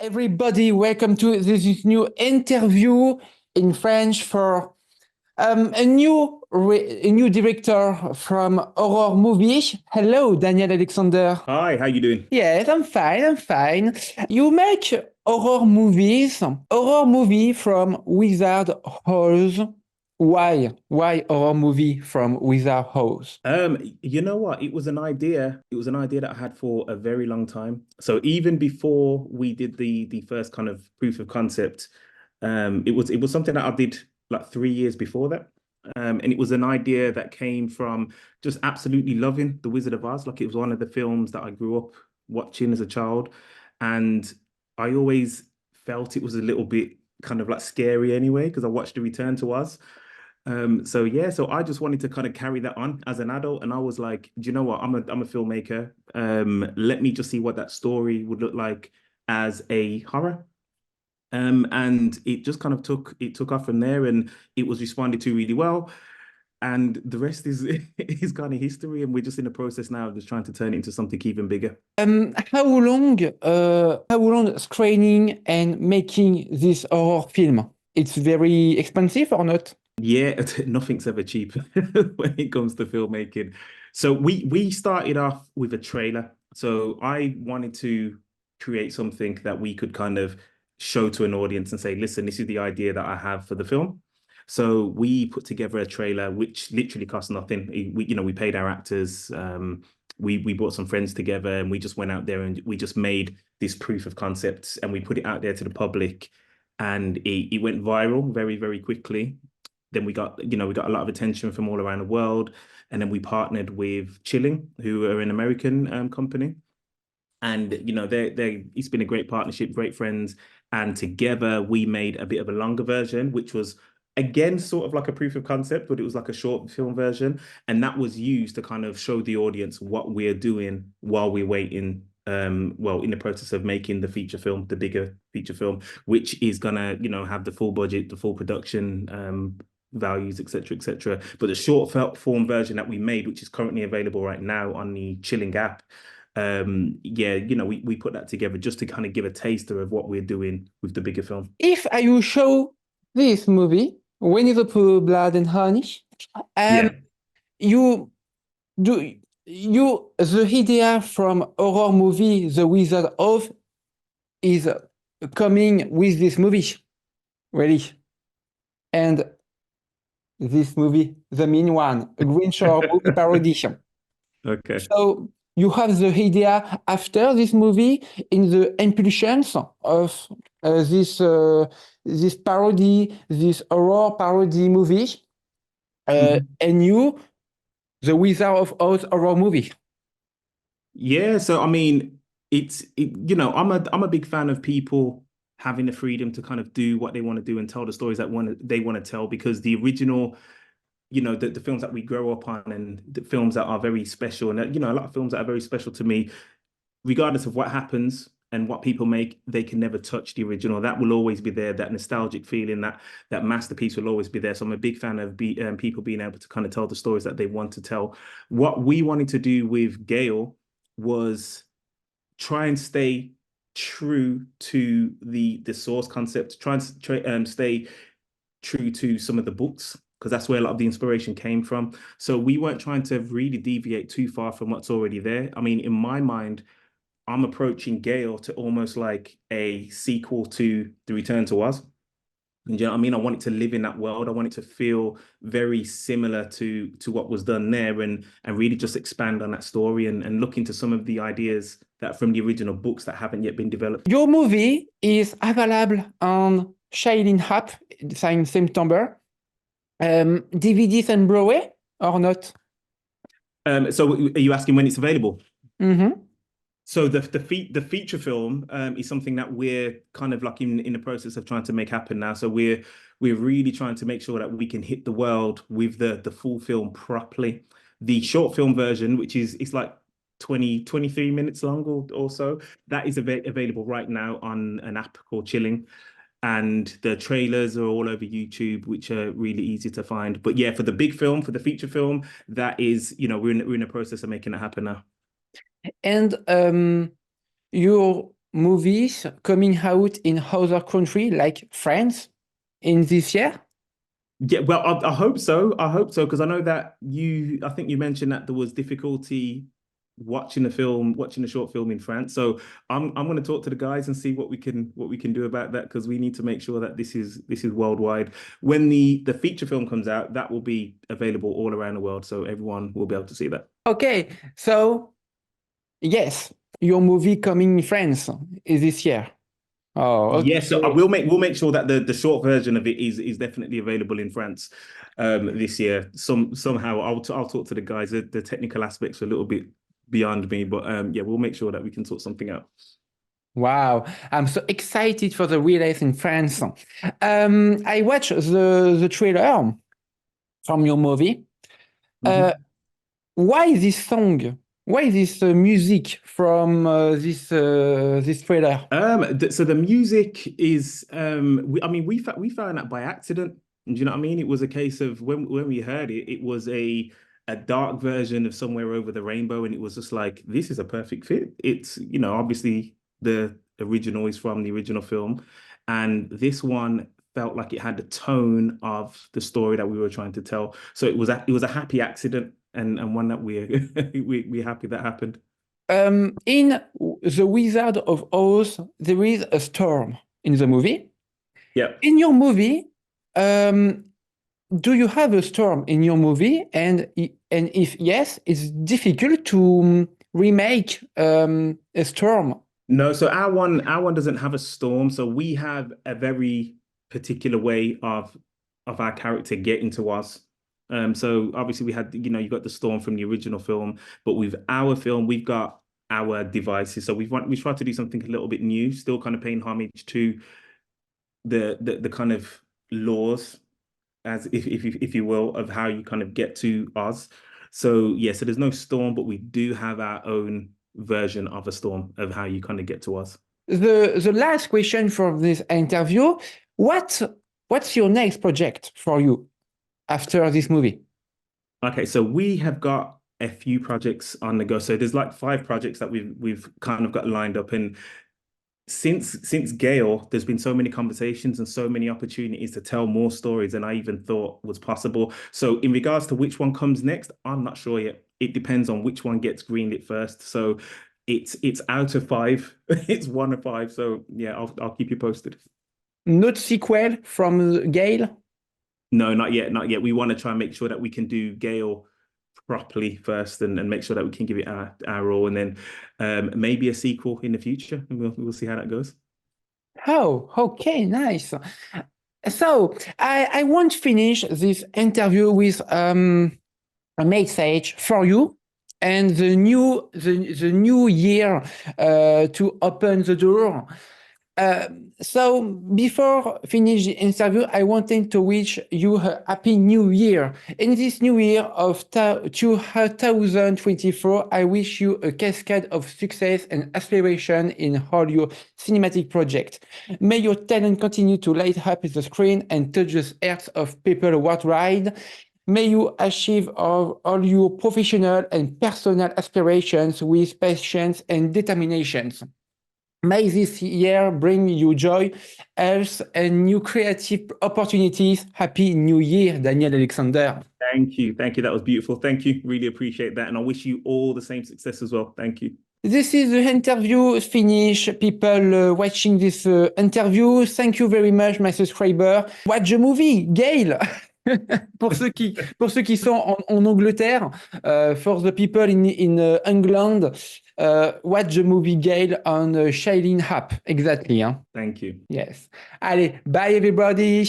everybody, welcome to this new interview in French for a new director from horror movie. Hello, Daniel Alexander. Hi, how you doing? Yes, I'm fine, I'm fine. You make horror movie from wizard house. Why? Why horror movie from wizard house? You know what? It was an idea. It was an idea that I had for a very long time. So even before we did the first kind of proof of concept, it was something that I did like 3 years before that. And it was an idea that came from just absolutely loving The Wizard of Oz. Like it was one of the films that I grew up watching as a child. And I always felt it was a little bit kind of like scary anyway, because I watched The Return to Oz. So I just wanted to kind of carry that on as an adult, and I was like, do you know what? I'm a filmmaker. Let me just see what that story would look like as a horror. And it just kind of took off from there, and it was responded to really well. And the rest is is kind of history, and we're just in the process now of just trying to turn it into something even bigger. How long screening and making this horror film? It's very expensive or not? Yeah, nothing's ever cheap when it comes to filmmaking. So we started off with a trailer. So I wanted to create something that we could kind of show to an audience and say, listen, this is the idea that I have for the film. So we put together a trailer which literally cost nothing. We paid our actors. We brought some friends together, and we just went out there and we just made this proof of concept, and we put it out there to the public, and it went viral very, very quickly. Then we got a lot of attention from all around the world, and then we partnered with Chilling, who are an American company, and it's been a great partnership, great friends, and together we made a bit of a longer version, which was again sort of like a proof of concept, but it was like a short film version, and that was used to kind of show the audience what we're doing while we're waiting. In the process of making the feature film, the bigger feature film, which is gonna, have the full budget, the full production, values, etc., etc. But the short form version that we made, which is currently available right now on the Chilling app, we put that together just to kind of give a taster of what we're doing with the bigger film. If I show this movie, Winnie the Pooh, Blood and Honey, Yeah. you do you the idea from horror movie The Wizard of is coming with this movie, really, and this movie, the mean one, a Grinch horror movie parody. Okay. So you have the idea after this movie in the impulsions of this parody, this horror parody movie, and you, the Wizard of Oz horror movie. Yeah, so I mean, I'm a big fan of people having the freedom to kind of do what they want to do and tell the stories that they want to tell, because the original, the films that we grow up on, and the films that are very special, and a lot of films that are very special to me, regardless of what happens and what people make, they can never touch the original. That will always be there. That nostalgic feeling, that masterpiece will always be there. So I'm a big fan of people being able to kind of tell the stories that they want to tell. What we wanted to do with Gale was try and stay true to the source concept, try and stay true to some of the books, because that's where a lot of the inspiration came from. So we weren't trying to really deviate too far from what's already there. I mean, in my mind, I'm approaching Gale to almost like a sequel to The Return to Oz. And you know what I mean? I want it to live in that world. I want it to feel very similar to what was done there, and really just expand on that story, and look into some of the ideas that from the original books that haven't yet been developed. Your movie is available on Shining app in September. DVDs and Blu-ray or not? So are you asking when it's available? Mm-hmm. So the feature film is something that we're kind of like in the process of trying to make happen now. So we're really trying to make sure that we can hit the world with the full film properly. The short film version, which is it's like 23 minutes long or so, that is available right now on an app called Chilling. And the trailers are all over YouTube, which are really easy to find. But yeah, for the big film, for the feature film, that is, we're in the process of making it happen now. And your movies coming out in other country like France in this year? Yeah, well, I hope so. I hope so, because I know that I think you mentioned that there was difficulty watching a short film in France. So I'm going to talk to the guys and see what we can do about that, because we need to make sure that this is worldwide. When the feature film comes out, that will be available all around the world, so everyone will be able to see that. Okay, so yes, your movie coming in France is this year. Oh, okay. Yes, so we'll make sure that the short version of it is definitely available in France this year. Somehow I'll talk to the guys. The technical aspects are a little bit beyond me, but yeah, we'll make sure that we can sort something out. Wow, I'm so excited for the release in France. I watched the trailer from your movie. Why this song? Why this music from this trailer? So the music is, we found that by accident. Do you know what I mean? It was a case of when we heard it, it was a dark version of Somewhere Over the Rainbow, and it was just like, this is a perfect fit. It's, obviously the original is from the original film, and this one felt like it had the tone of the story that we were trying to tell. So it was a happy accident, and one that we're happy that happened. In The Wizard of Oz, there is a storm in the movie. Yeah. In your movie, do you have a storm in your movie? And if yes, it's difficult to remake a storm. No, so our one doesn't have a storm. So we have a very particular way of our character getting to us. So obviously we had, you got the storm from the original film, but with our film, we've got our devices. So we tried to do something a little bit new, still kind of paying homage to the kind of laws, as if you will, of how you kind of get to us. So yeah, so there's no storm, but we do have our own version of a storm of how you kind of get to us. The last question for this interview: what's your next project for you after this movie? Okay, so we have got a few projects on the go. So there's like 5 projects that we've kind of got lined up, and since Gale, there's been so many conversations and so many opportunities to tell more stories than I even thought was possible. So in regards to which one comes next, I'm not sure yet. It depends on which one gets greenlit first. So it's out of 5. It's 1 of 5. So yeah, I'll keep you posted. Not sequel from Gale? No, not yet, not yet. We want to try and make sure that we can do Gale properly first, and make sure that we can give it our role, and then maybe a sequel in the future, and we'll see how that goes. Oh, okay, nice. So I want to finish this interview with a message for you and the new year to open the door. So before finish the interview, I wanted to wish you a happy new year. In this new year of 2024, I wish you a cascade of success and aspiration in all your cinematic projects. May your talent continue to light up the screen and touch the hearts of people worldwide. May you achieve all your professional and personal aspirations with patience and determination. May this year bring you joy, health, and new creative opportunities. Happy New Year, Daniel Alexander. Thank you. Thank you. That was beautiful. Thank you. Really appreciate that. And I wish you all the same success as well. Thank you. This is the interview finish. People watching this interview, thank you very much, my subscriber. Watch the movie, Gale. Pour ceux qui sont en Angleterre, for the people in England, watch the movie Gale on Shailene app. Exactly. Hein? Thank you. Yes. Allez, bye everybody.